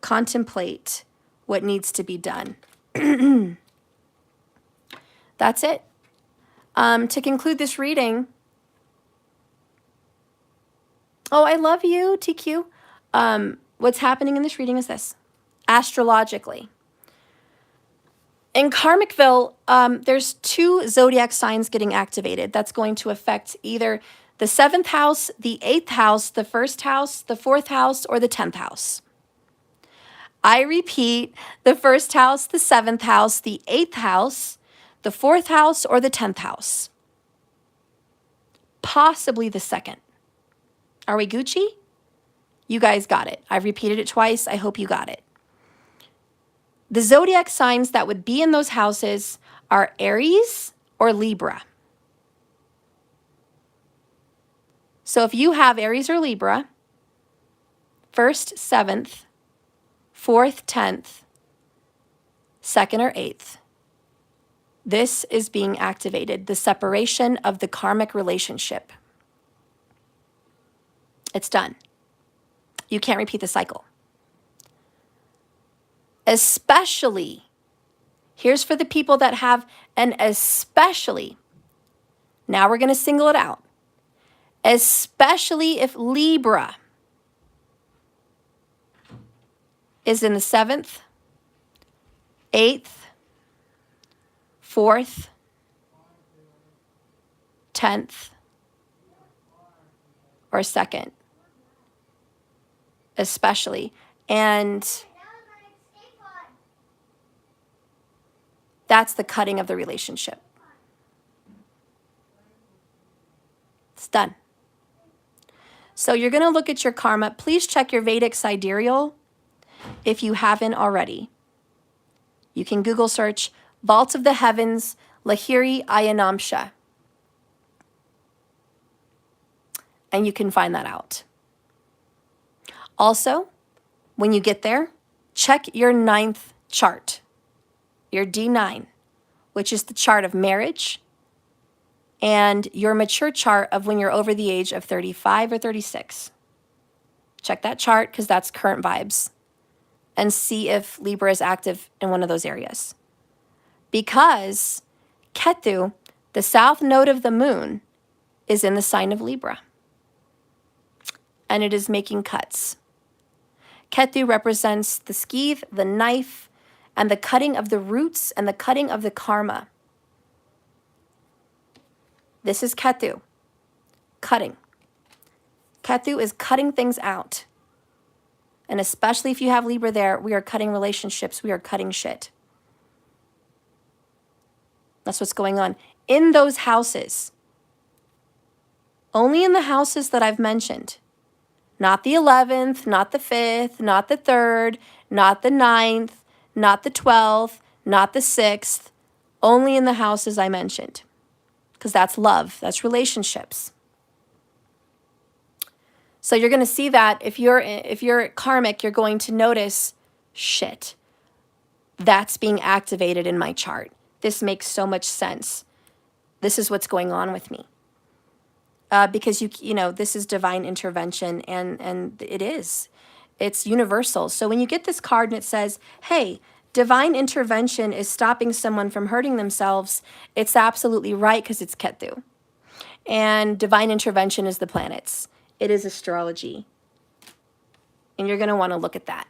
Contemplate what needs to be done. That's it. To conclude this reading, oh, I love you, TQ. What's happening in this reading is this. Astrologically. In Karmicville, there's 2 zodiac signs getting activated. That's going to affect either the 7th house, the 8th house, the 1st house, the 4th house, or the 10th house. I repeat, the 1st house, the 7th house, the 8th house, the 4th house, or the 10th house. Possibly the 2nd. Are we Gucci? You guys got it. I've repeated it twice. I hope you got it. The zodiac signs that would be in those houses are Aries or Libra. So if you have Aries or Libra, 1st, 7th, 4th, 10th, 2nd, or 8th, this is being activated, the separation of the karmic relationship. It's done. You can't repeat the cycle. Especially, here's for the people that have an especially. Now we're going to single it out. Especially if Libra is in the 7th, 8th, 4th, 10th, or 2nd. Especially. And that's the cutting of the relationship. It's done. So you're going to look at your karma. Please check your Vedic sidereal if you haven't already. You can Google search Vault of the Heavens, Lahiri Ayanamsha. And you can find that out. Also, when you get there, check your 9th chart, your D9, which is the chart of marriage, and your mature chart of when you're over the age of 35 or 36. Check that chart because that's current vibes, and see if Libra is active in one of those areas. Because Ketu, the south node of the moon, is in the sign of Libra, and it is making cuts. Ketu represents the skeeve, the knife, and the cutting of the roots and the cutting of the karma. This is Ketu, cutting. Ketu is cutting things out. And especially if you have Libra there, we are cutting relationships. We are cutting shit. That's what's going on. In those houses, only in the houses that I've mentioned, not the 11th, not the 5th, not the 3rd, not the 9th, not the 12th, not the 6th, only in the houses I mentioned. Because that's love, that's relationships. So you're going to see that if you're karmic, you're going to notice, shit, that's being activated in my chart. This makes so much sense. This is what's going on with me. Because you know, this is divine intervention, and it is. It's universal. So when you get this card and it says, hey, divine intervention is stopping someone from hurting themselves, it's absolutely right, because it's Ketu. And divine intervention is the planets. It is astrology. And you're going to want to look at that.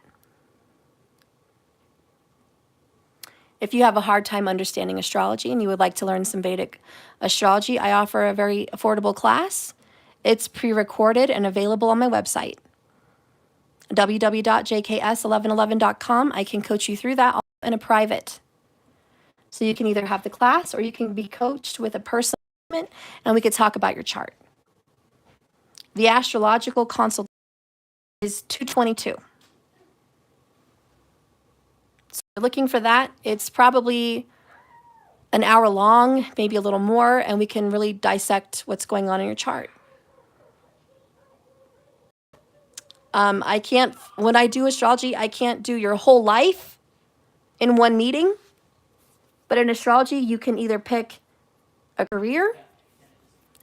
If you have a hard time understanding astrology and you would like to learn some Vedic astrology, I offer a very affordable class. It's pre-recorded and available on my website, www.jks1111.com. I can coach you through that in a private. So you can either have the class or you can be coached with a personal appointment, and we could talk about your chart. The astrological consult is $222. So if you're looking for that, it's probably an hour long, maybe a little more, and we can really dissect what's going on in your chart. I can't, when I do astrology, I can't do your whole life in one meeting. But in astrology, you can either pick a career,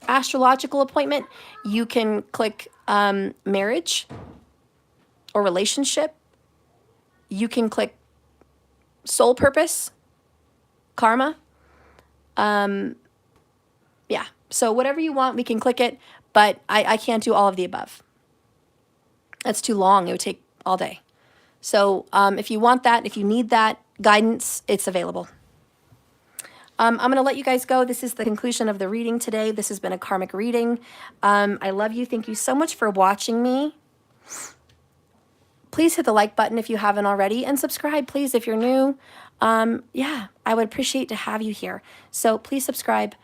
astrological appointment, you can click marriage or relationship, you can click soul purpose, karma. Yeah, so whatever you want, we can click it, but I can't do all of the above. That's too long. It would take all day. So if you want that, if you need that guidance, it's available. I'm going to let you guys go. This is the conclusion of the reading today. This has been a karmic reading. I love you. Thank you so much for watching me. Please hit the like button if you haven't already, and subscribe, please, if you're new. Yeah, I would appreciate to have you here. So please subscribe.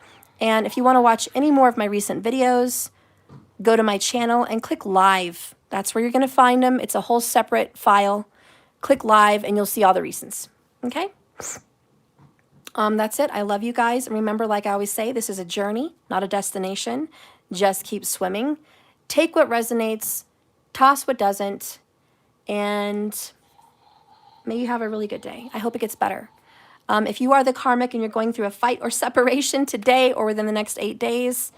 And if you want to watch any more of my recent videos, go to my channel and click live. That's where you're going to find them. It's a whole separate file. Click live and you'll see all the recents. Okay? That's it. I love you guys. And remember, like I always say, this is a journey, not a destination. Just keep swimming. Take what resonates, toss what doesn't, and may you have a really good day. I hope it gets better. If you are the karmic and you're going through a fight or separation today or within the next 8 days,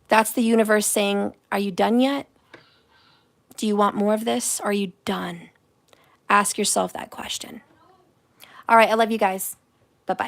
that's the universe saying, are you done yet? Do you want more of this? Are you done? Ask yourself that question. All right, I love you guys. Bye-bye.